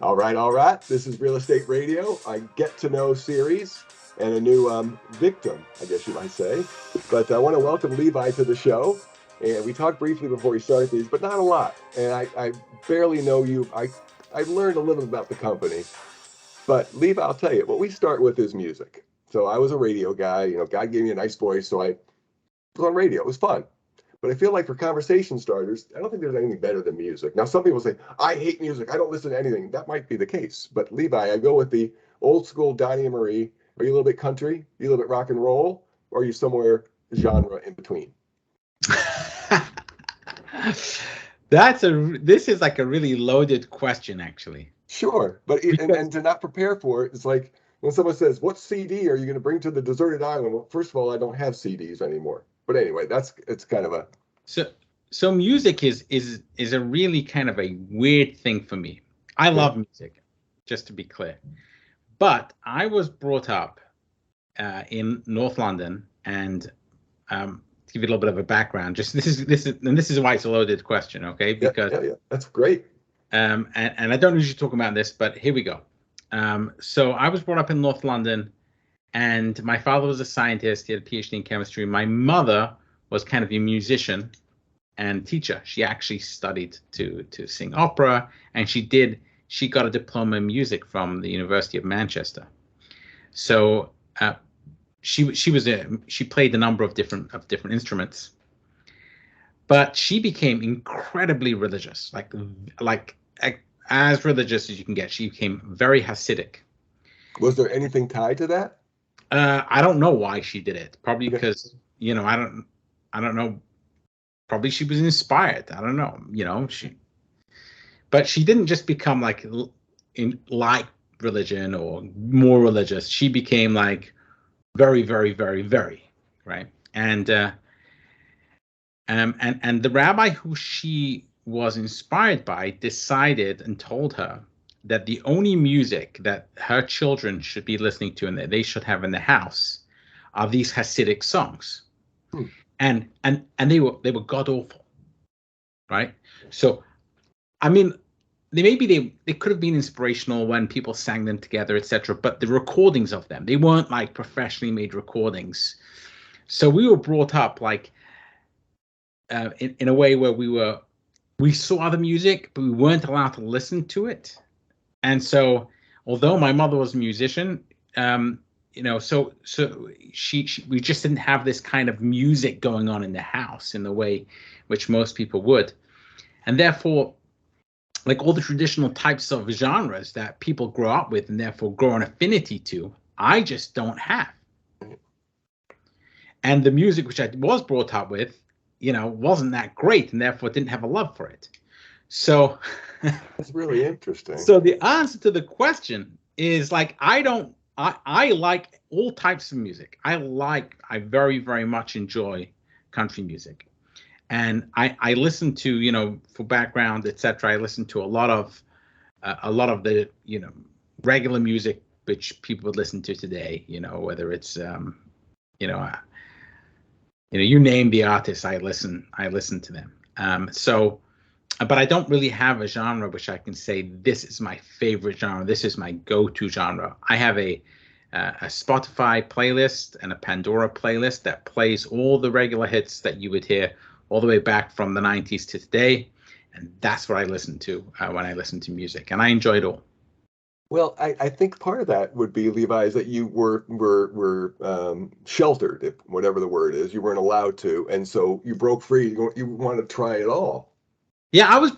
All right, all right. This is Real Estate Radio, a Get to Know series, and a new victim, I guess you might say. But I want to welcome Levi to the show. And we talked briefly before we started these, but not a lot. And I barely know you. I learned a little about the company. But Levi, I'll tell you, what we start with is music. So I was a radio guy. You know, God gave me a nice voice, so I was on radio. It was fun. But I feel like for conversation starters, I don't think there's anything better than music. Now, some people say, I hate music. I don't listen to anything. That might be the case. But Levi, I go with the old school Donnie and Marie. Are you a little bit country? Are you a little bit rock and roll? Or are you somewhere genre in between? This is like a really loaded question, actually. Sure. But and to not prepare for it, it's like when someone says, what CD are you going to bring to the deserted island? Well, first of all, I don't have CDs anymore. But anyway, it's kind of a so music is a really kind of a weird thing for me. I love music, just to be clear, but I was brought up in North London, and to give you a little bit of a background, just this is why it's a loaded question, okay? Because yeah, that's great. And I don't usually talk about this, but here we go. So I was brought up in North London. And my father was a scientist. He had a PhD in chemistry. My mother was kind of a musician and teacher. She actually studied to sing opera, and she got a diploma in music from the University of Manchester. So she played a number of different instruments, but she became incredibly religious, like as religious as you can get. She became very Hasidic. Was there anything tied to that? I don't know why she did it. Probably because, I don't know. Probably she was inspired. I don't know. But she didn't just become like religion or more religious. She became like very, very, very, very, right. And the rabbi who she was inspired by decided and told her that the only music that her children should be listening to and that they should have in the house are these Hasidic songs. And they were god awful, right? So, I mean, they could have been inspirational when people sang them together, etc. But the recordings of them, they weren't like professionally made recordings. So we were brought up like in a way where we saw the music, but we weren't allowed to listen to it. And so, although my mother was a musician, so we just didn't have this kind of music going on in the house in the way which most people would. And therefore, like all the traditional types of genres that people grow up with and therefore grow an affinity to, I just don't have. And the music which I was brought up with, wasn't that great, and therefore didn't have a love for it. So that's really interesting. So the answer to the question is like, I like all types of music. I very, very much enjoy country music. And I listen to, for background, etc. I listen to a lot of the, regular music which people would listen to today, whether it's, you name the artist, I listen to them. But I don't really have a genre which I can say this is my favorite genre. This is my go-to genre. I have a Spotify playlist and a Pandora playlist that plays all the regular hits that you would hear all the way back from the 90s to today, and that's what I listen to when I listen to music, and I enjoy it all. Well, I think part of that would be, Levi, is that you were sheltered, if whatever the word is. You weren't allowed to, and so you broke free. You wanted to try it all. Yeah, I was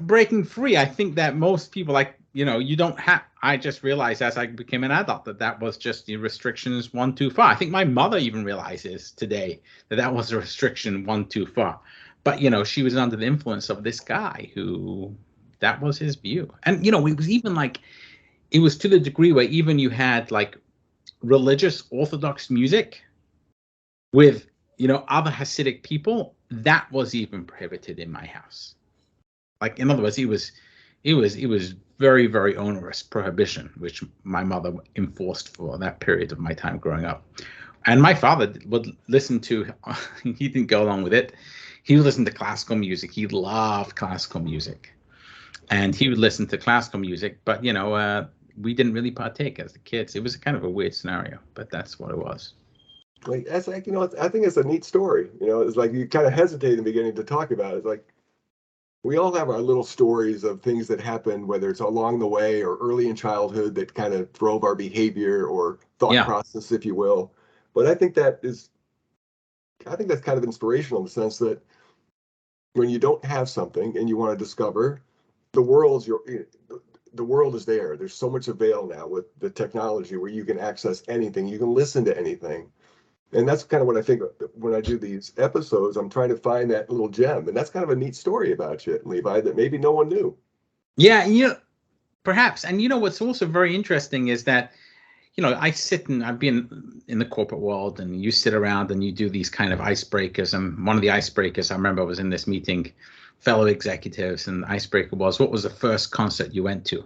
breaking free. I think that most people, you don't have. I just realized as I became an adult that was just the restrictions one too far. I think my mother even realizes today that was a restriction one too far. But she was under the influence of this guy who. That was his view. And, it was even it was to the degree where even you had religious Orthodox music with, other Hasidic people, that was even prohibited in my house. In other words, it was very, very onerous prohibition, which my mother enforced for that period of my time growing up. And my father would listen to, he didn't go along with it. He would listen to classical music. He loved classical music. and he would listen to classical music, but we didn't really partake as the kids. It was kind of a weird scenario, but that's what it was. Like that's like I think it's a neat story. It's like you kind of hesitate in the beginning to talk about it. It's like we all have our little stories of things that happened, whether it's along the way or early in childhood that kind of drove our behavior or thought process, if you will. But I think that's kind of inspirational in the sense that when you don't have something and you want to discover, the world is there. There's so much avail now with the technology where you can access anything, you can listen to anything. And that's kind of what I think when I do these episodes, I'm trying to find that little gem. And that's kind of a neat story about you, Levi, that maybe no one knew. Yeah, perhaps. And what's also very interesting is that, I've been in the corporate world, and you sit around and you do these kind of icebreakers. And one of the icebreakers, I remember I was in this meeting, fellow executives, and the icebreaker was, what was the first concert you went to?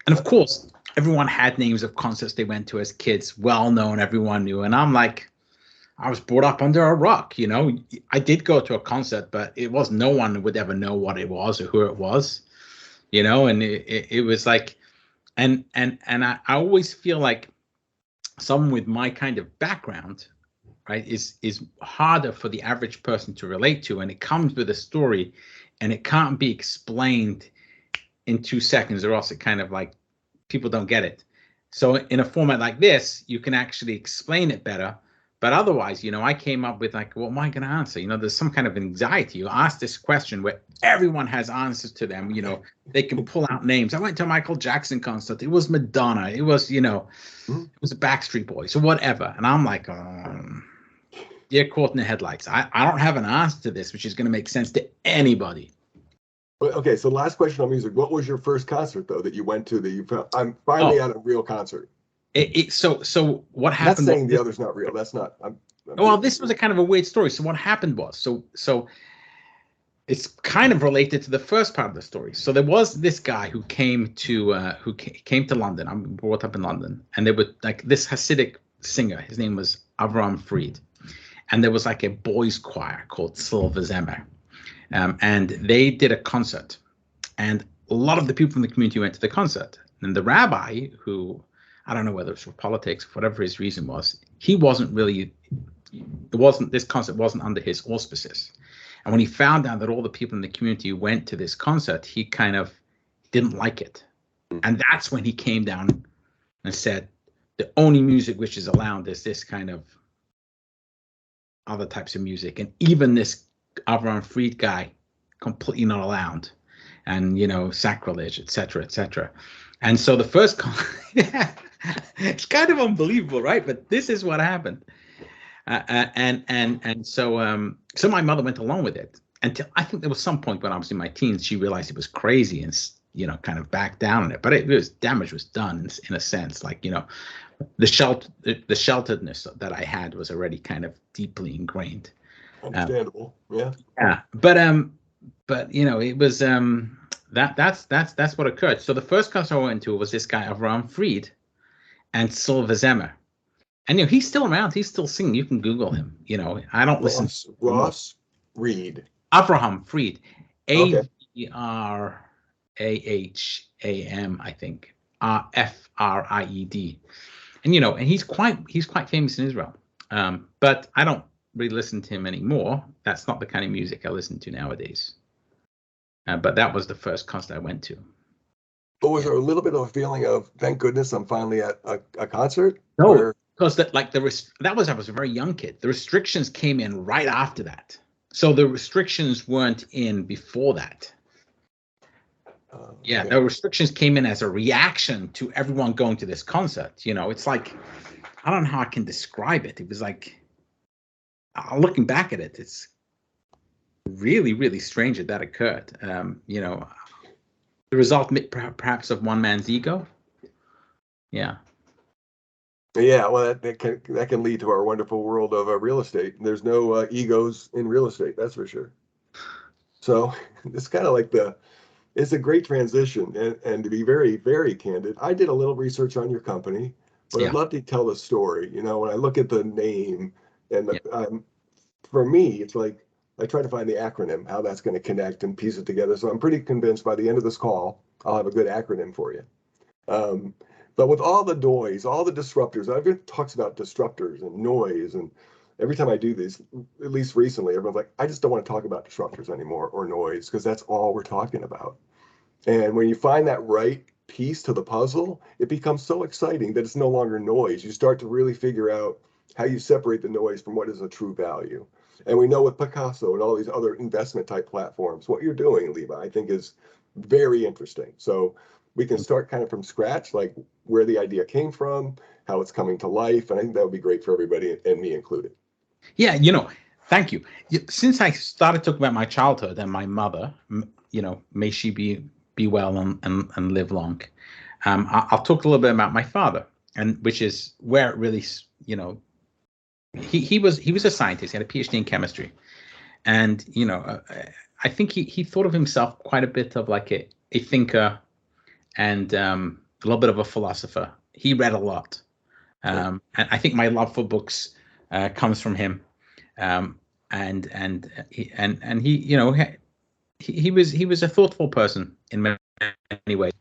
And of course, everyone had names of concerts they went to as kids, well known, everyone knew. And I'm like, I was brought up under a rock, I did go to a concert, but it was, no one would ever know what it was or who it was, and it was like, and I always feel like someone with my kind of background, right, is harder for the average person to relate to. And it comes with a story, and it can't be explained in 2 seconds, or else it kind of like people don't get it. So in a format like this, you can actually explain it better. But otherwise, I came up with like, what am I going to answer? There's some kind of anxiety. You ask this question where everyone has answers to them. They can pull out names. I went to a Michael Jackson concert. It was Madonna. It was, it was a Backstreet Boys or whatever. And I'm like, you're caught in the headlights. I don't have an answer to this, which is going to make sense to anybody. Okay, so last question on music. What was your first concert, though, that you went to that you felt, I'm finally at a real concert? So what happened? Not saying the other's not real. That's not. This was a kind of a weird story. So what happened was, so it's kind of related to the first part of the story. So there was this guy who came to London. I'm brought up in London, and there was like this Hasidic singer. His name was Avram Fried, and there was like a boys' choir called Silver Zemer, and they did a concert, and a lot of the people from the community went to the concert. And the rabbi, who I don't know whether it's for politics, whatever his reason was, this concert wasn't under his auspices. And when he found out that all the people in the community went to this concert, he kind of didn't like it. And that's when he came down and said, the only music which is allowed is this kind of other types of music. And even this Avram Fried guy, completely not allowed. And, sacrilege, et cetera, et cetera. And so the first it's kind of unbelievable, right? But this is what happened. So my mother went along with it until I think there was some point when I was in my teens, she realized it was crazy and, kind of backed down on it. But damage was done in a sense, like, the shelteredness that I had was already kind of deeply ingrained. Understandable. Yeah. Yeah. But it was, that's what occurred. So the first concert I went to was this guy, Avram Fried, and Silver Zemer. And he's still around. He's still singing. You can Google him. I don't listen. Ross Reed. Avraham Fried. Okay. Avraham, I think. Fried. And and he's quite famous in Israel. But I don't really listen to him anymore. That's not the kind of music I listen to nowadays. But that was the first concert I went to. But was there a little bit of a feeling of, thank goodness I'm finally at a concert? No, because I was a very young kid. The restrictions came in right after that. So the restrictions weren't in before that. Okay. The restrictions came in as a reaction to everyone going to this concert. It's like, I don't know how I can describe it. It was like, looking back at it, it's really, really strange that occurred. The result perhaps of one man's ego. Yeah. Yeah, well, that can lead to our wonderful world of real estate. There's no egos in real estate, that's for sure. So it's kind of like it's a great transition. And to be very, very candid, I did a little research on your company, but I'd love to tell the story. When I look at the name and for me, it's like I try to find the acronym, how that's going to connect and piece it together. So I'm pretty convinced by the end of this call, I'll have a good acronym for you. But with all the noise, all the disruptors, everyone talks about disruptors and noise. And every time I do these, at least recently, everyone's like, I just don't want to talk about disruptors anymore or noise, because that's all we're talking about. And when you find that right piece to the puzzle, it becomes so exciting that it's no longer noise. You start to really figure out how you separate the noise from what is a true value. And we know with Picasso and all these other investment type platforms, what you're doing, Levi, I think is very interesting. So we can start kind of from scratch, like where the idea came from, how it's coming to life. And I think that would be great for everybody, and me included. Yeah, thank you. Since I started talking about my childhood and my mother, may she be well and live long. I'll talk a little bit about my father, and which is where it really, he was a scientist. He had a PhD in chemistry, and I think he thought of himself quite a bit of like a thinker and a little bit of a philosopher. He read a lot, and I think my love for books comes from him. And he was a thoughtful person in many ways.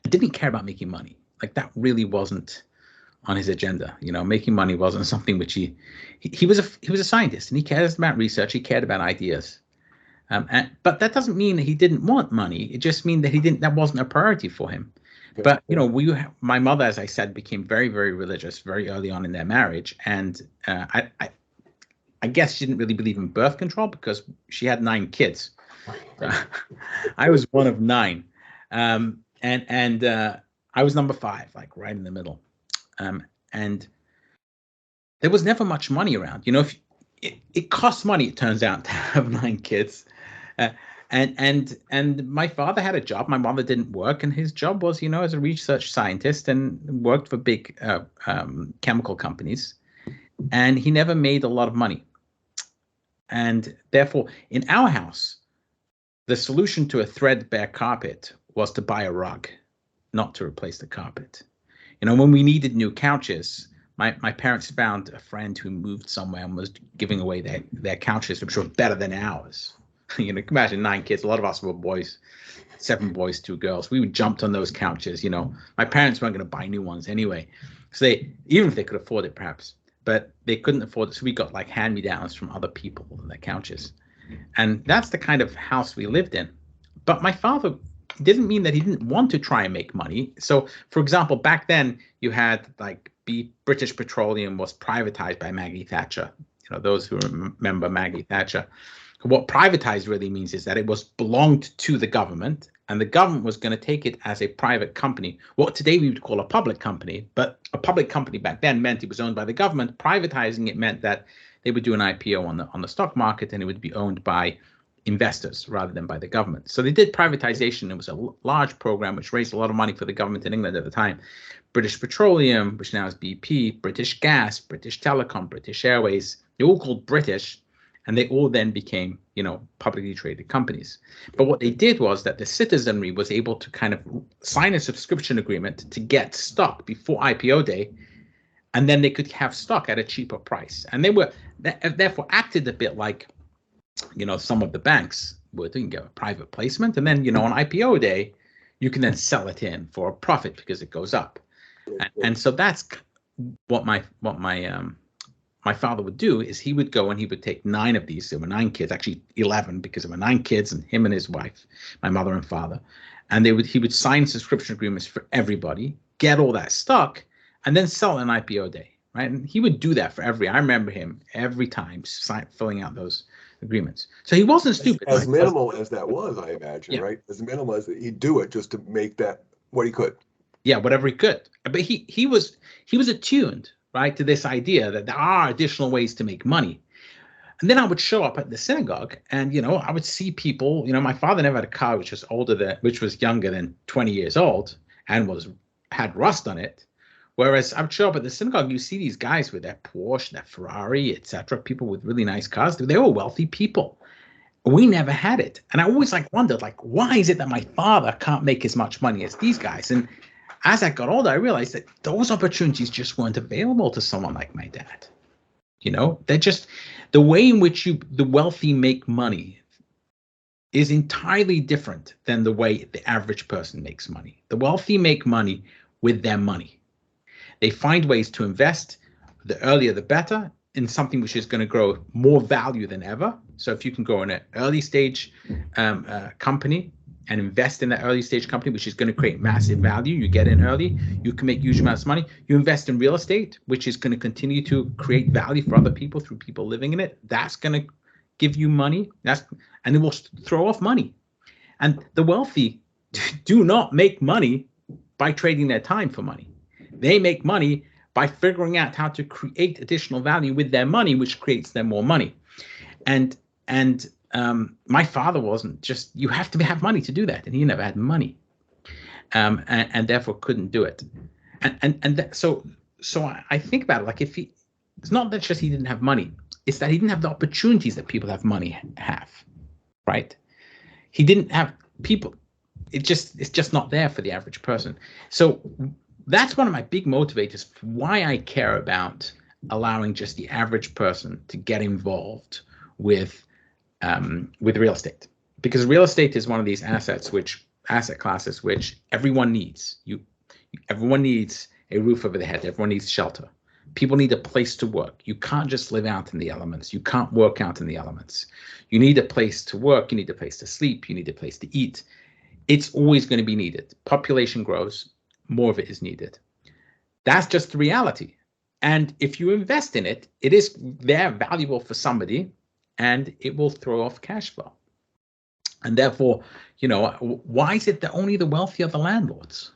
He didn't care about making money. Like, that really wasn't on his agenda. Making money wasn't something which he was a scientist, and he cared about research. He cared about ideas. But that doesn't mean that he didn't want money. It just means that that wasn't a priority for him. But my mother, as I said, became very, very religious very early on in their marriage, and I guess she didn't really believe in birth control because she had 9 kids. I was one of 9, and I was number 5, like right in the middle. And there was never much money around. If it costs money, it turns out, to have 9 kids. And my father had a job. My mother didn't work, and his job was, as a research scientist, and worked for big chemical companies. And he never made a lot of money. And therefore, in our house, the solution to a threadbare carpet was to buy a rug, not to replace the carpet. When we needed new couches, my parents found a friend who moved somewhere and was giving away their couches, which were better than ours. Imagine 9 kids. A lot of us were boys, 7 boys, 2 girls. We jumped on those couches. My parents weren't going to buy new ones anyway. So even if they could afford it, perhaps, but they couldn't afford it. So we got like hand-me-downs from other people on their couches. And that's the kind of house we lived in. But my father didn't mean that he didn't want to try and make money. So, for example, back then you had like British Petroleum was privatized by Maggie Thatcher. Those who remember Maggie Thatcher. What privatized really means is that it belonged to the government, and the government was going to take it as a private company. What today we would call a public company, but a public company back then meant it was owned by the government. Privatizing it meant that they would do an IPO on the stock market, and it would be owned by investors rather than by the government. So they did privatization. It was a large program which raised a lot of money for the government in England at the time. British Petroleum, which now is BP, British Gas, British Telecom, British Airways, they're all called British. And they all then became, publicly traded companies. But what they did was that the citizenry was able to kind of sign a subscription agreement to get stock before IPO day, and then they could have stock at a cheaper price. And they were therefore acted a bit like, some of the banks would. You can get a private placement, and then, on IPO day, you can then sell it in for a profit because it goes up. And so that's what my father would do, is he would go and he would take 9 of these. There were 9 kids, actually 11, because there were 9 kids, and him and his wife, my mother and father. And he would sign subscription agreements for everybody, get all that stock, and then sell an IPO day, right? And he would do that for I remember him every time filling out those agreements. So he wasn't stupid. As minimal as that was, I imagine, yeah. Right? As minimal as he'd do it just to make that what he could. Yeah, whatever he could. But he was attuned, right, to this idea that there are additional ways to make money. And then I would show up at the synagogue, and I would see people. My father never had a car which was younger than 20 years old and had rust on it. Whereas I would show up at the synagogue, you see these guys with their Porsche, their Ferrari, etc. People with really nice cars. They were wealthy people. We never had it, and I always wondered why is it that my father can't make as much money as these guys? And as I got older, I realized that those opportunities just weren't available to someone like my dad. The way in which the wealthy make money is entirely different than the way the average person makes money. The wealthy make money with their money. They find ways to invest, the earlier the better, in something which is going to grow more value than ever. So if you can go in an early stage company and invest in that early stage company, which is going to create massive value, you get in early, you can make huge amounts of money. You invest in real estate, which is going to continue to create value for other people through people living in it. That's going to give you money. And it will throw off money. And the wealthy do not make money by trading their time for money. They make money by figuring out how to create additional value with their money, which creates them more money. And my father wasn't just, you have to have money to do that. And he never had money, and therefore couldn't do it. So I think about it, like it's not that just he didn't have money, it's that he didn't have the opportunities that people have money have, right? He didn't have people. It's just not there for the average person. So that's one of my big motivators for why I care about allowing just the average person to get involved with real estate, because real estate is one of these asset classes which everyone needs. Everyone needs a roof over their head. Everyone needs shelter. People need a place to work. You can't just live out in the elements. You can't work out in the elements. You need a place to work. You need a place to sleep. You need a place to eat. It's always going to be needed. Population grows, more of it is needed. That's just the reality. And if you invest in it, it is there valuable for somebody, and it will throw off cash flow. And therefore, why is it that only the wealthy are the landlords?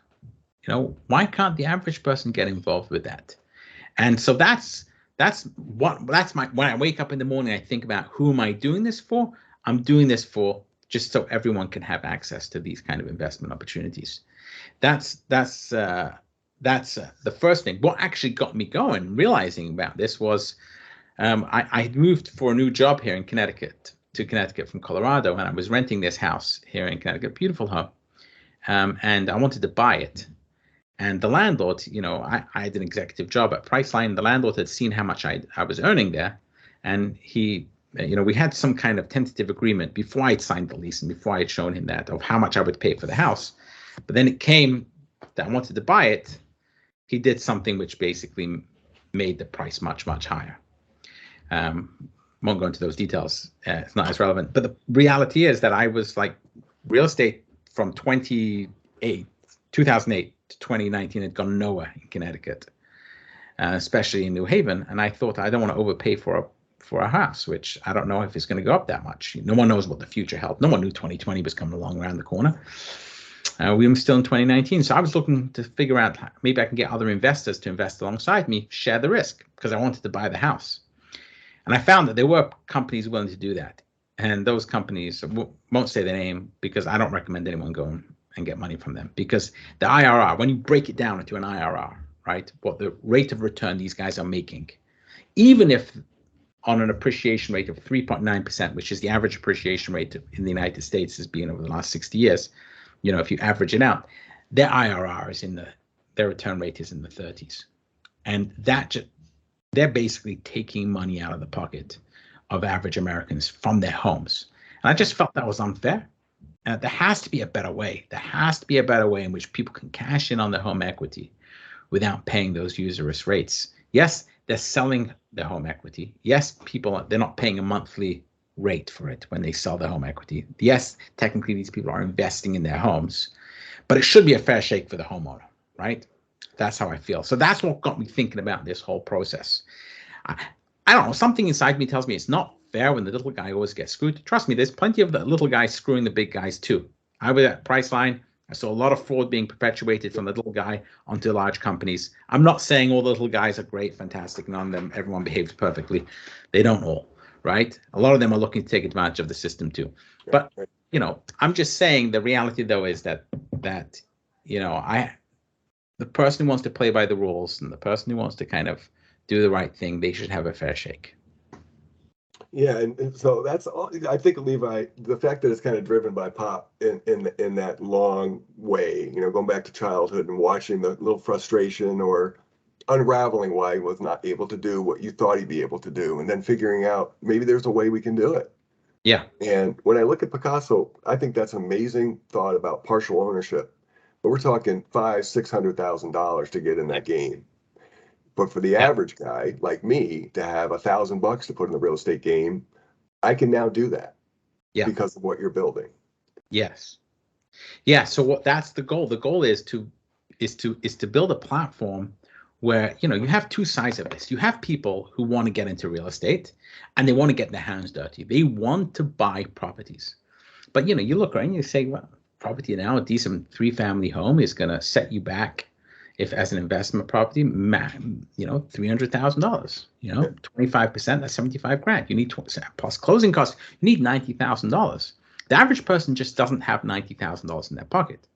Why can't the average person get involved with that? And so that's my, when I wake up in the morning, I think about, who am I doing this for? I'm doing this for just so everyone can have access to these kind of investment opportunities. That's the first thing. What actually got me going, realizing about this, was I had moved for a new job here in Connecticut, to Connecticut from Colorado, and I was renting this house here in Connecticut, beautiful home, and I wanted to buy it. And the landlord, I had an executive job at Priceline. The landlord had seen how much I was earning there, and he, we had some kind of tentative agreement before I'd signed the lease and before I had shown him that, of how much I would pay for the house. But then it came that I wanted to buy it. He did something which basically made the price much, much higher. Won't go into those details. It's not as relevant. But the reality is that I was like, real estate from 2008 to 2019 had gone nowhere in Connecticut, especially in New Haven. And I thought, I don't want to overpay for a house, which I don't know if it's going to go up that much. No one knows what the future held. No one knew 2020 was coming along around the corner. We were still in 2019. So I was looking to figure out, maybe I can get other investors to invest alongside me, share the risk, because I wanted to buy the house. And I found that there were companies willing to do that. And those companies, won't say the name, because I don't recommend anyone go and get money from them. Because the IRR, when you break it down into an IRR, right, what the rate of return these guys are making, even if on an appreciation rate of 3.9%, which is the average appreciation rate in the United States has been over the last 60 years, if you average it out, their IRR is their return rate is in the 30s. And they're basically taking money out of the pocket of average Americans from their homes. And I just felt that was unfair. There has to be a better way. There has to be a better way in which people can cash in on their home equity without paying those usurious rates. Yes, they're selling their home equity. Yes, they're not paying a monthly rate for it when they sell their home equity. Yes, technically these people are investing in their homes, but it should be a fair shake for the homeowner, right? That's how I feel. So that's what got me thinking about this whole process. I don't know, something inside me tells me it's not fair when the little guy always gets screwed. Trust me, there's plenty of the little guys screwing the big guys too. I was at Priceline. I saw a lot of fraud being perpetuated from the little guy onto large companies. I'm not saying all the little guys are great, fantastic, none of them, everyone behaves perfectly. They don't all, right? A lot of them are looking to take advantage of the system too. But, I'm just saying the reality though is that the person who wants to play by the rules and the person who wants to kind of do the right thing, they should have a fair shake. Yeah, and so that's all. I think, Levi, the fact that it's kind of driven by Pop in that long way, going back to childhood and watching the little frustration or unraveling why he was not able to do what you thought he'd be able to do, and then figuring out maybe there's a way we can do it. Yeah. And when I look at Picasso, I think that's an amazing thought about partial ownership. But we're talking $500,000-$600,000 to get in that game. But for the Yeah. average guy like me to have $1,000 to put in the real estate game, I can now do that. Yeah. Because of what you're building. Yes. Yeah. So that's the goal. The goal is to build a platform where, you have two sides of this. You have people who want to get into real estate and they want to get their hands dirty. They want to buy properties. But, you look around and you say, well, property now, a decent 3-family home is going to set you back, if as an investment property, $300,000, 25%, that's 75 grand. You need plus closing costs, you need $90,000. The average person just doesn't have $90,000 in their pocket.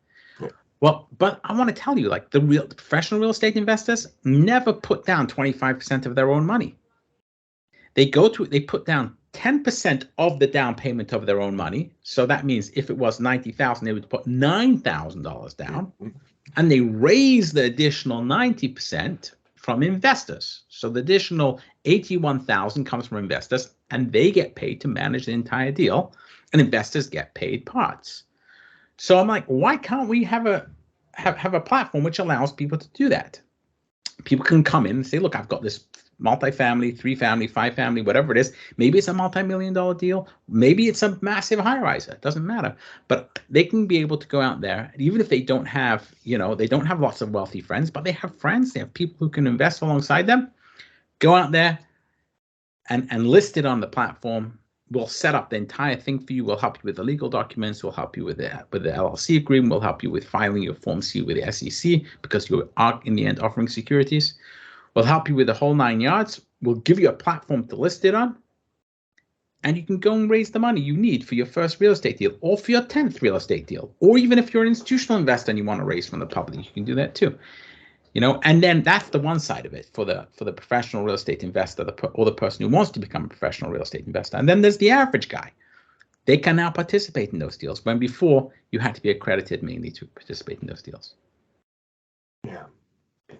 Yeah. Well, but I want to tell you, like the professional real estate investors never put down 25% of their own money. They put down 10% of the down payment of their own money. So that means if it was $90,000, they would put $9,000 down, and they raise the additional 90% from investors. So the additional $81,000 comes from investors, and they get paid to manage the entire deal, and investors get paid parts. So I'm like, why can't we have a platform which allows people to do that? People can come in and say, look, I've got this multifamily, 3-family, 5-family, whatever it is. Maybe it's a multi-million-dollar deal. Maybe it's a massive high-riser. It doesn't matter. But they can be able to go out there, even if they don't have, they don't have lots of wealthy friends, but they have friends. They have people who can invest alongside them. Go out there and list it on the platform. We'll set up the entire thing for you. We'll help you with the legal documents. We'll help you with the LLC agreement. We'll help you with filing your Form C with the SEC, because you are, in the end, offering securities. We'll help you with the whole 9 yards. We'll give you a platform to list it on. And you can go and raise the money you need for your first real estate deal, or for your 10th real estate deal. Or even if you're an institutional investor and you want to raise from the public, you can do that too. And then that's the one side of it for the professional real estate investor, or the person who wants to become a professional real estate investor. And then there's the average guy. They can now participate in those deals, when before you had to be accredited mainly to participate in those deals. Yeah.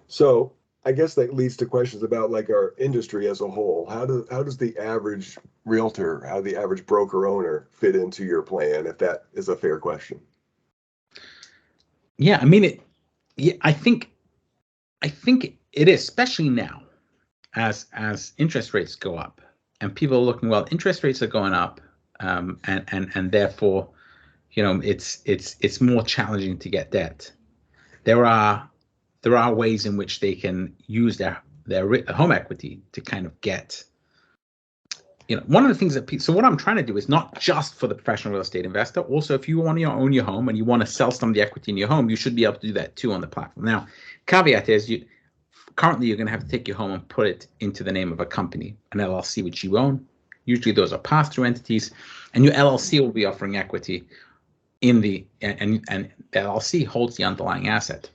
So I guess that leads to questions about like our industry as a whole. How does the average realtor, how the average broker owner fit into your plan, if that is a fair question? Yeah, I mean I think it is, especially now, as interest rates go up and people are looking, well, interest rates are going up, and therefore, it's more challenging to get debt. There are ways in which they can use their home equity to kind of get, one of the things that so what I'm trying to do is not just for the professional real estate investor. Also, if you want to own your home and you want to sell some of the equity in your home, you should be able to do that too on the platform. Now, caveat is currently you're going to have to take your home and put it into the name of a company, an LLC, which you own. Usually those are pass-through entities, and your LLC will be offering equity in the, and the LLC holds the underlying asset.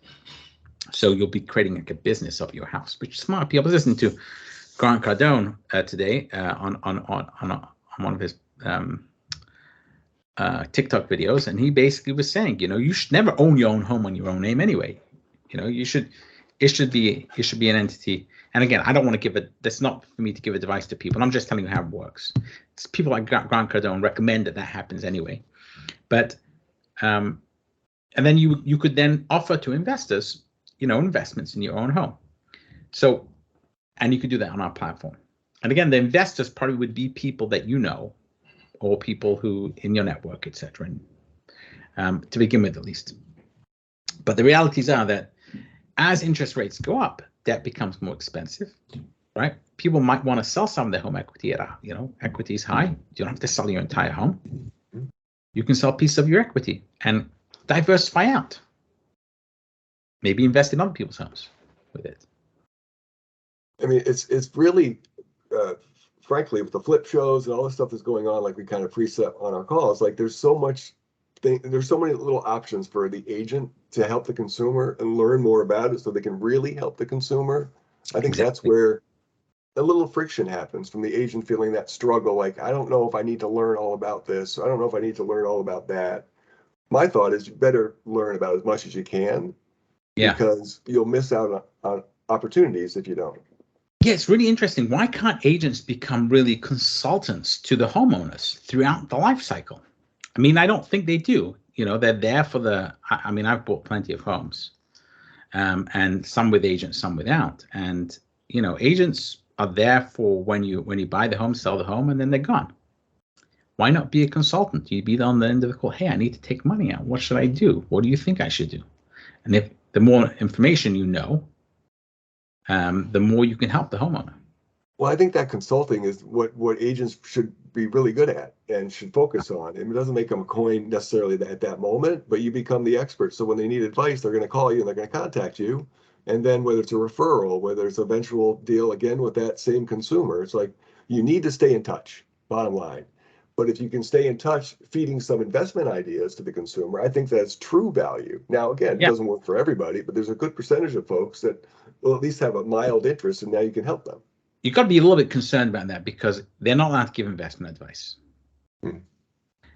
So you'll be creating like a business of your house, which is smart. People listen to Grant Cardone today on one of his TikTok videos, and he basically was saying, you should never own your own home on your own name anyway. It should be an entity. And again, I don't want to that's not for me to give advice to people. I'm just telling you how it works. It's people like Grant Cardone recommend that happens anyway. But and then you could then offer to investors, investments in your own home. So, and you could do that on our platform. And again, the investors probably would be people that or people who in your network, etc. To begin with, at least. But the realities are that as interest rates go up, debt becomes more expensive, right? People might want to sell some of their home equity at equity is high. You don't have to sell your entire home. You can sell a piece of your equity and diversify out. Maybe invest in other people's homes with it. I mean, it's really, frankly, with the flip shows and all the stuff that's going on, like we kind of preset on our calls, like there's so many little options for the agent to help the consumer and learn more about it so they can really help the consumer. I think That's where a little friction happens, from the agent feeling that struggle, like, I don't know if I need to learn all about this. I don't know if I need to learn all about that. My thought is you better learn about as much as you can, because you'll miss out on opportunities if you don't. Yeah, it's really interesting. Why can't agents become really consultants to the homeowners throughout the life cycle? I mean, I don't think they do. They're there for I mean, I've bought plenty of homes, and some with agents, some without. And, agents are there for when you buy the home, sell the home, and then they're gone. Why not be a consultant? You'd be on the end of the call. Hey, I need to take money out. What should I do? What do you think I should do? And if the more information you know, the more you can help the homeowner. Well, I think that consulting is what agents should be really good at and should focus on. And it doesn't make them a coin necessarily at that moment, but you become the expert. So when they need advice, they're going to call you and they're going to contact you. And then whether it's a referral, whether it's an eventual deal again with that same consumer, it's like you need to stay in touch, bottom line. But if you can stay in touch, feeding some investment ideas to the consumer, I think that's true value. Now, again, it doesn't work for everybody, but there's a good percentage of folks that will at least have a mild interest, and now you can help them. You've got to be a little bit concerned about that because they're not allowed to give investment advice.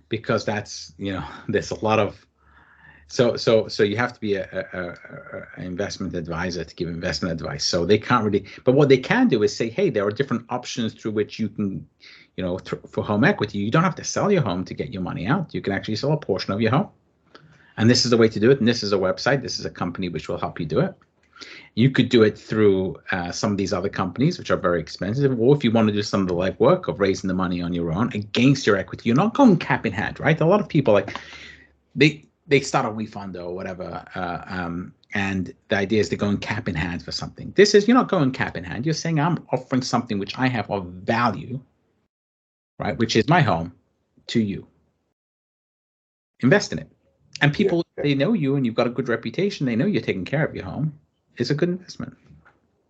Because that's, there's a lot of, so you have to be an investment advisor to give investment advice. So they can't really, but what they can do is say, hey, there are different options through which you can, for home equity, you don't have to sell your home to get your money out. You can actually sell a portion of your home. And this is the way to do it. And this is a website. This is a company which will help you do it. You could do it through some of these other companies, which are very expensive. Or if you want to do some of the legwork of raising the money on your own against your equity, you're not going cap in hand, right? A lot of people, they start a WeFund or whatever. And the idea is they're going cap in hand for something. This is, you're not going cap in hand. You're saying I'm offering something which I have of value, right? Which is my home to you. Invest in it. And people, they know you and you've got a good reputation. They know you're taking care of your home. It's a good investment.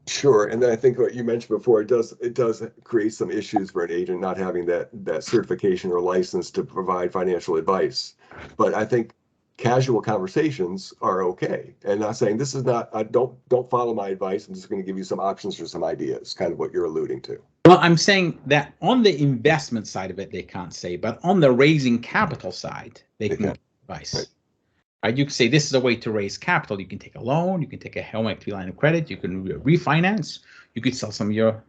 Sure. And then I think what you mentioned before, it does create some issues for an agent not having that certification or license to provide financial advice. But I think casual conversations are okay. And not saying this is not, don't follow my advice. I'm just going to give you some options or some ideas, kind of what you're alluding to. Well, I'm saying that on the investment side of it, they can't say, but on the raising capital side, they can give advice. Right. Right? You can say this is a way to raise capital. You can take a loan, you can take a home equity line of credit, you can refinance, you could sell some of your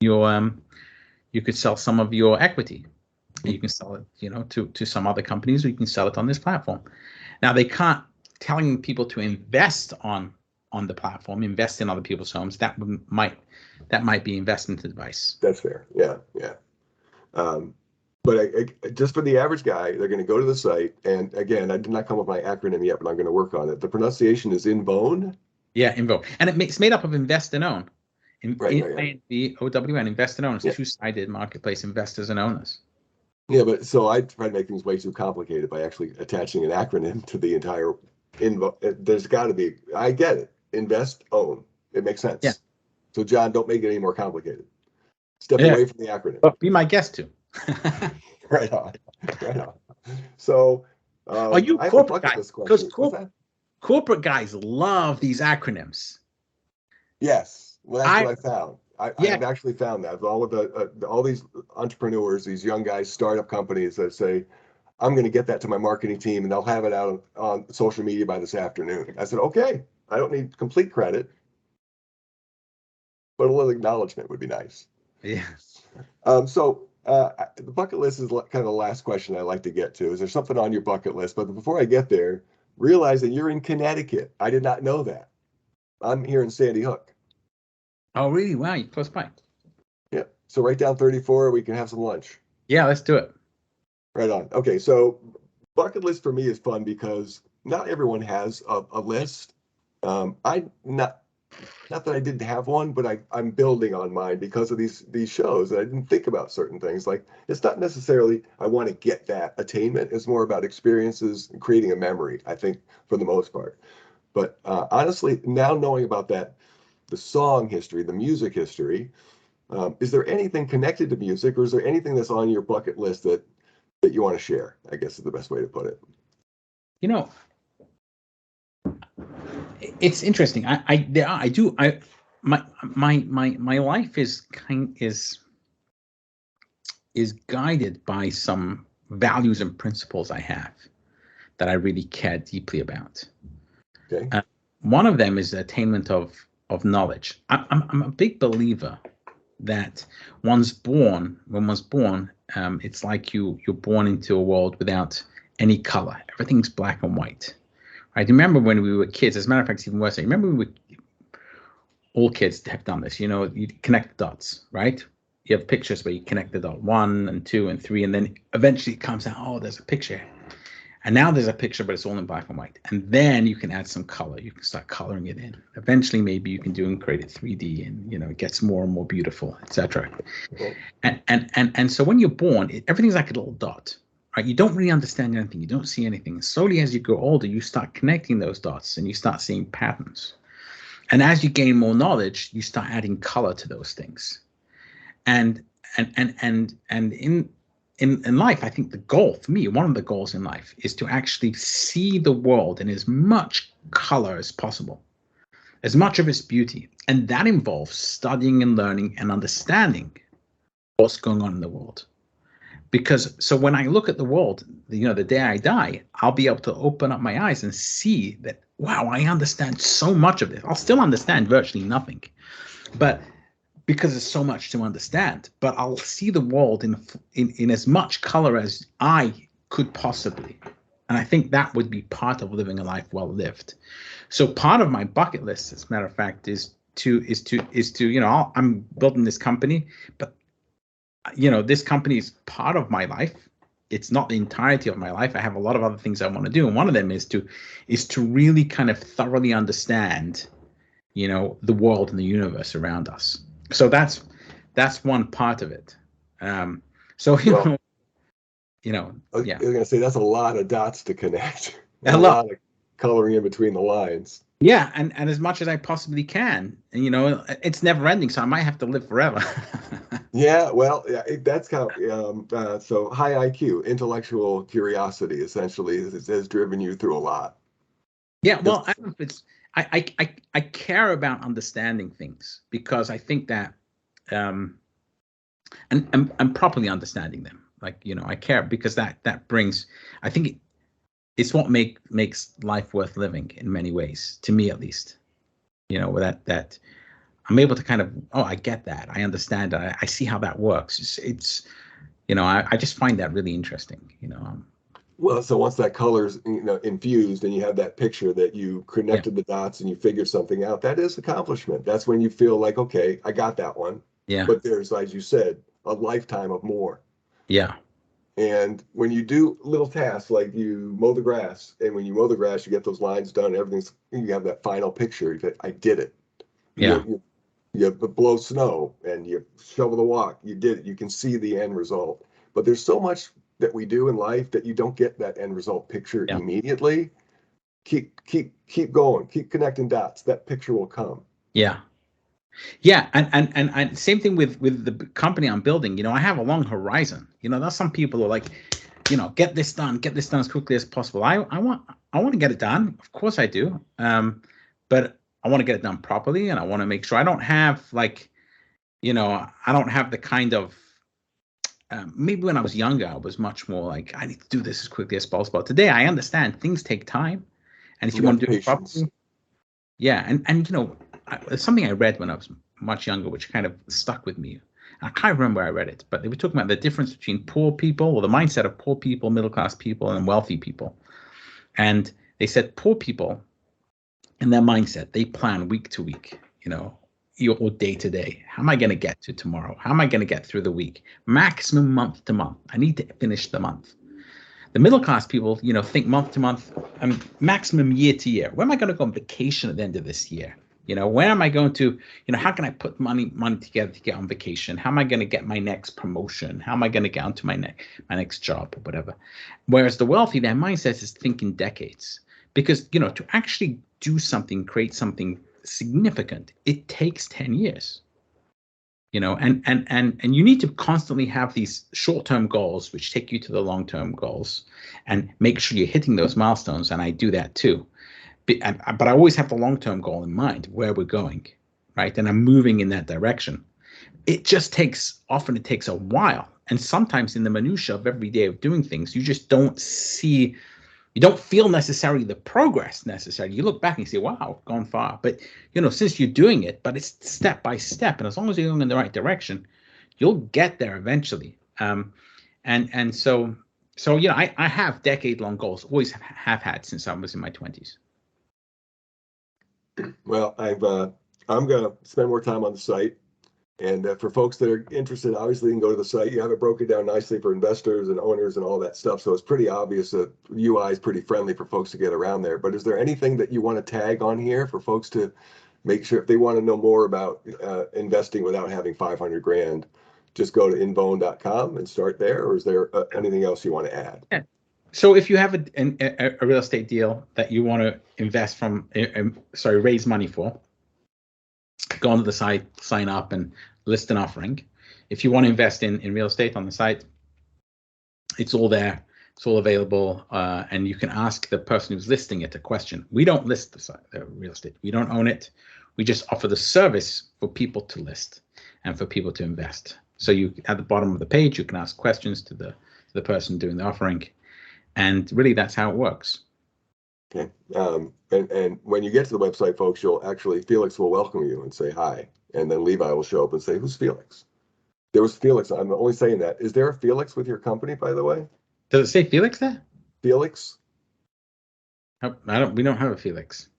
you could sell some of your equity. And you can sell it, to some other companies, or you can sell it on this platform. Now they can't telling people to invest on the platform, invest in other people's homes. That might be investment advice. That's fair. Yeah. But just for the average guy, they're going to go to the site. And again, I did not come up with my acronym yet, but I'm going to work on it. The pronunciation is INVOWN. Yeah, INVOWN. And it's made up of invest and own. INVOWN, invest and own. It's two-sided marketplace, investors and owners. Yeah, but so I try to make things way too complicated by actually attaching an acronym to the entire There's got to be, I get it. Invest, own. It makes sense. Yeah. So John, don't make it any more complicated. Step away from the acronym. But be my guest too. Right on. So, are you corporate guys? Because corporate guys love these acronyms. Yes, well, that's what I found. I've actually found that all of all these entrepreneurs, these young guys, startup companies that say, "I'm going to get that to my marketing team, and they'll have it out on social media by this afternoon." I said, "Okay, I don't need complete credit, but a little acknowledgement would be nice." Yeah. The bucket list is kind of the last question I like to get to. Is there something on your bucket list? But before I get there, realize that you're in Connecticut. I did not know that. I'm here in Sandy Hook. Oh, really? Wow, you're close by. Yeah. So right down 34, we can have some lunch. Yeah, let's do it. Right on. Okay, so bucket list for me is fun because not everyone has a list. Not that I didn't have one, but I'm building on mine because of these shows. And I didn't think about certain things. Like, it's not necessarily I want to get that attainment. It's more about experiences and creating a memory, I think, for the most part. But honestly, now knowing about that, the song history, the music history, is there anything connected to music, or is there anything that's on your bucket list that you want to share? I guess is the best way to put it. It's interesting. My life is guided by some values and principles I have that I really care deeply about. Okay. One of them is the attainment of of knowledge. I'm a big believer that when one's born, it's like you're born into a world without any color. Everything's black and white. Right? Remember when we were kids? As a matter of fact, it's even worse. Remember when all kids have done this. You connect the dots, right? You have pictures where you connect the dot 1 and 2 and 3, and then eventually it comes out, oh, there's a picture. And now there's a picture, but it's all in black and white. And then you can add some color. You can start coloring it in. Eventually, maybe you can do and create it 3D, and it gets more and more beautiful, etc. And so when you're born, everything's like a little dot, right? You don't really understand anything. You don't see anything. Slowly, as you grow older, you start connecting those dots, and you start seeing patterns. And as you gain more knowledge, you start adding color to those things. And in life, I think the goal for me, one of the goals in life, is to actually see the world in as much color as possible, as much of its beauty. And that involves studying and learning and understanding what's going on in the world. Because so when I look at the world, the day I die, I'll be able to open up my eyes and see that, wow, I understand so much of this. I'll still understand virtually nothing, but because there's so much to understand, but I'll see the world in as much color as I could possibly. And I think that would be part of living a life well lived. So part of my bucket list, as a matter of fact, is to I'm building this company, but this company is part of my life. It's not the entirety of my life. I have a lot of other things I want to do, and one of them is to really kind of thoroughly understand, the world and the universe around us. So that's one part of it. Yeah. I was gonna say that's a lot of dots to connect. A lot of coloring in between the lines. Yeah, and as much as I possibly can, and it's never ending, so I might have to live forever. Yeah, well, that's kind of so high IQ, intellectual curiosity, essentially, has driven you through a lot. Yeah, well, I don't know if it's I care about understanding things because I think that and properly understanding them, I care because that brings, I think it's what makes life worth living in many ways, to me at least. That I'm able to kind of, I get that, I understand that, I see how that works. It's I just find that really interesting. Well, so once that color's infused and you have that picture that you connected the dots and you figured something out, that is accomplishment. That's when you feel like, okay, I got that one. Yeah. But there's, as you said, a lifetime of more. Yeah. And when you do little tasks like you mow the grass, and when you mow the grass, you get those lines done, you have that final picture. I did it. Yeah. You blow snow and you shovel the walk. You did it. You can see the end result. But there's so much that we do in life that you don't get that end result picture immediately. Keep going. Keep connecting dots. That picture will come. Yeah. Yeah, and same thing with the company I'm building. I have a long horizon. There's some people who are like, get this done as quickly as possible. I want to get it done. Of course I do. But I want to get it done properly, and I want to make sure I don't have I don't have the kind of maybe when I was younger, I was much more like, I need to do this as quickly as possible. Today, I understand things take time, and if you want to do it properly, it's something I read when I was much younger, which kind of stuck with me. I can't remember where I read it, but they were talking about the difference between poor people, or the mindset of poor people, middle class people, and wealthy people. And they said poor people, in their mindset, they plan week to week, or day to day. How am I going to get to tomorrow? How am I going to get through the week? Maximum month to month. I need to finish the month. The middle class people, think month to month, maximum year to year. Where am I going to go on vacation at the end of this year? Where am I going to, how can I put money together to get on vacation? How am I going to get my next promotion? How am I going to get onto my next job or whatever? Whereas the wealthy, their mindset is thinking decades. Because, to actually do something, create something significant, it takes 10 years. And you need to constantly have these short-term goals which take you to the long-term goals, and make sure you're hitting those milestones. And I do that too. But I always have the long-term goal in mind, where we're going, right? And I'm moving in that direction. It just often it takes a while. And sometimes in the minutia of every day of doing things, you just don't see You don't feel necessarily the progress necessarily. You look back and you say, wow, I've gone far. But, since you're doing it, but it's step by step. And as long as you're going in the right direction, you'll get there eventually. And so I have decade-long goals, always have had since I was in my 20s. Well, I'm going to spend more time on the site. And for folks that are interested, obviously, you can go to the site. You have it broken down nicely for investors and owners and all that stuff. So it's pretty obvious that UI is pretty friendly for folks to get around there. But is there anything that you want to tag on here for folks to make sure if they want to know more about investing without having 500 grand, just go to invone.com and start there? Or is there anything else you want to add? Yeah. So if you have a real estate deal that you want to invest from, raise money for, go onto the site, sign up, and list an offering. If you want to invest in real estate on the site, it's all there. It's all available, and you can ask the person who's listing it a question. We don't list the real estate. We don't own it. We just offer the service for people to list and for people to invest. So you, at the bottom of the page, you can ask questions to the person doing the offering, and really that's how it works. Okay. And when you get to the website, folks, Felix will welcome you and say hi. And then Levi will show up and say, who's Felix? There was Felix. I'm only saying that. Is there a Felix with your company, by the way? Does it say Felix there? Felix? We don't have a Felix.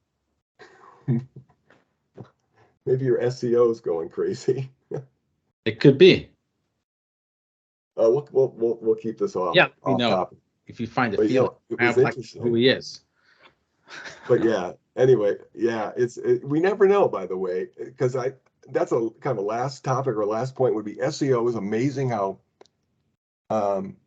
Maybe your SEO is going crazy. It could be. We'll keep this off. Yeah, off topic. If you find a Felix, it was interesting who he is. But yeah, anyway, yeah, we never know, by the way, because that's a kind of a last topic or last point would be SEO is amazing how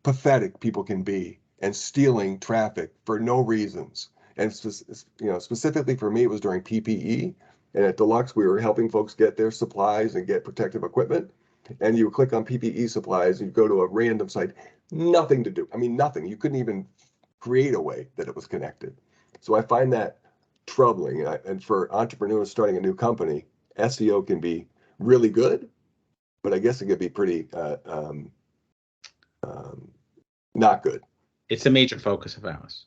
pathetic people can be and stealing traffic for no reasons. And specifically for me, it was during PPE, and at Deluxe we were helping folks get their supplies and get protective equipment. And you click on PPE supplies and you go to a random site, nothing to do. I mean, nothing. You couldn't even create a way that it was connected. So I find that troubling. And for entrepreneurs starting a new company, SEO can be really good, but I guess it could be pretty not good. It's a major focus of ours.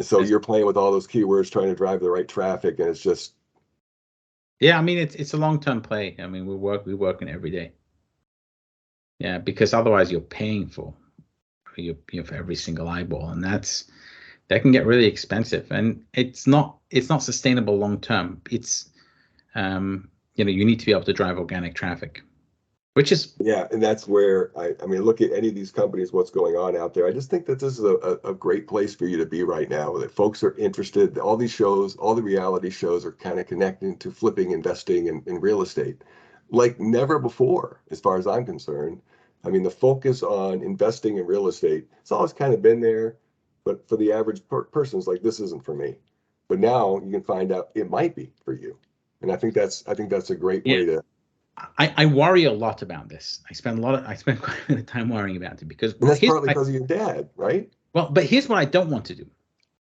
So you're playing with all those keywords, trying to drive the right traffic, and it's just. Yeah, I mean it's a long-term play. I mean we're working every day. Yeah, because otherwise you're paying for every single eyeball, and that can get really expensive, and it's not sustainable long term. It's you need to be able to drive organic traffic, which is and that's where I mean look at any of these companies, what's going on out there. I just think that this is a great place for you to be right now, that folks are interested. All these shows, all the reality shows are kind of connecting to flipping, investing in real estate like never before, as far as I'm concerned. I mean, the focus on investing in real estate, it's always kind of been there, but for the average person, it's like, this isn't for me. But now you can find out it might be for you. And I think that's a great way to. I worry a lot about this. I spend quite a bit of time worrying about it because that's partly because of your dad, right? Well, but here's what I don't want to do.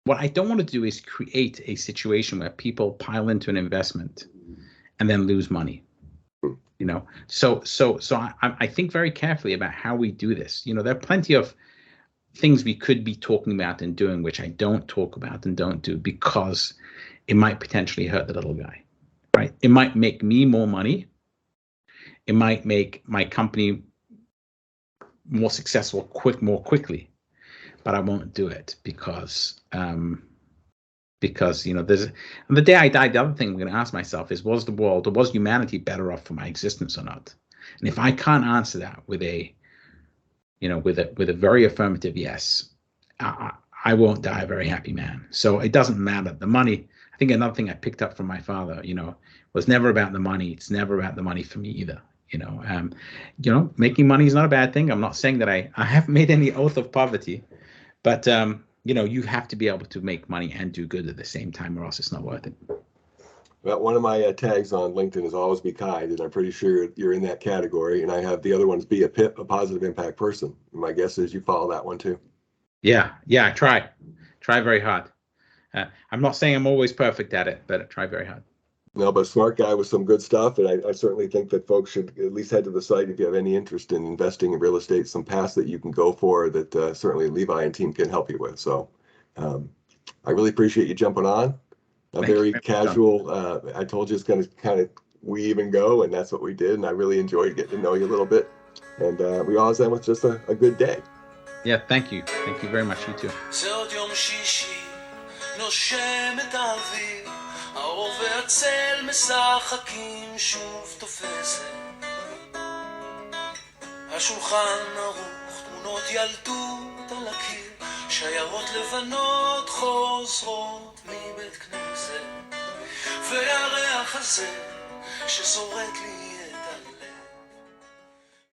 What I don't want to do is create a situation where people pile into an investment and then lose money. So I think very carefully about how we do this. There are plenty of things we could be talking about and doing, which I don't talk about and don't do because it might potentially hurt the little guy, right? It might make me more money. It might make my company more successful more quickly, but I won't do it because there's, and the day I die, the other thing I'm going to ask myself is, was the world or was humanity better off for my existence or not? And if I can't answer that with a very affirmative yes, I won't die a very happy man. So it doesn't matter. The money, I think another thing I picked up from my father, was never about the money. It's never about the money for me either. Making money is not a bad thing. I'm not saying that I haven't made any oath of poverty, but you have to be able to make money and do good at the same time, or else it's not worth it. Well, one of my tags on LinkedIn is always be kind, and I'm pretty sure you're in that category. And I have the other ones, be a positive impact person. And my guess is you follow that one too. Yeah, I try very hard. I'm not saying I'm always perfect at it, but I try very hard. No, but a smart guy with some good stuff, and I certainly think that folks should at least head to the site if you have any interest in investing in real estate, some paths that you can go for that certainly Levi and team can help you with. So I really appreciate you jumping on. Very casual. I told you it's going to kind of weave and go, and that's what we did. And I really enjoyed getting to know you a little bit. And we always end with just a good day. Yeah, thank you. Thank you very much. You too. נושם את האוויר, האור והצל משחקים שוב תופסת. השולחן ערוך, תמונות ילדות על הקיר, שיירות לבנות חוזרות מבית כנסת. והריח הזה שזורק לי